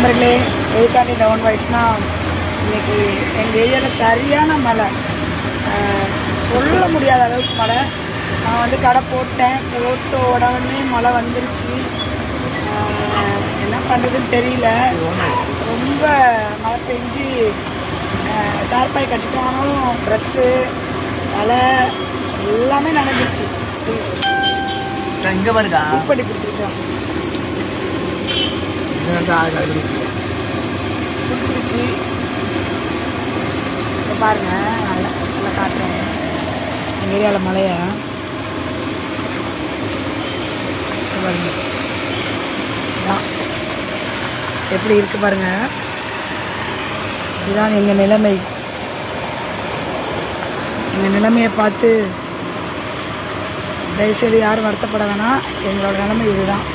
நண்பர்களே, எதுக்காண்டி டவுன் வாய்ஸ்னா, இன்றைக்கி எங்கள் ஏரியாவில் சரியான மழை, சொல்ல முடியாத அளவுக்கு மழை. நான் வந்து கடை போட்ட உடனே மழை வந்துருச்சு. என்ன பண்ணுறதுன்னு தெரியல. ரொம்ப மழை பெஞ்சு தார்பாய் கட்டிட்டாலும் ட்ரெஸ்ஸு மழை எல்லாமே நனைஞ்சிருச்சு. இங்கே பாருக்கா உப்படி பிடிச்சிருக்கோம் பிடிச்சிருச்சு. இப்போ பாருங்க, நல்லா நல்லா காட்டுறேன் எங்கள் ஏரியாவில் மழையை. பாருங்க எப்படி இருக்கு பாருங்க. இதுதான் எங்கள் நிலைமை. எங்கள் நிலைமையை பார்த்து தயவுசெய்து யாரும் வருத்தப்பட வேணாம். எங்களோட நிலைமை இதுதான்.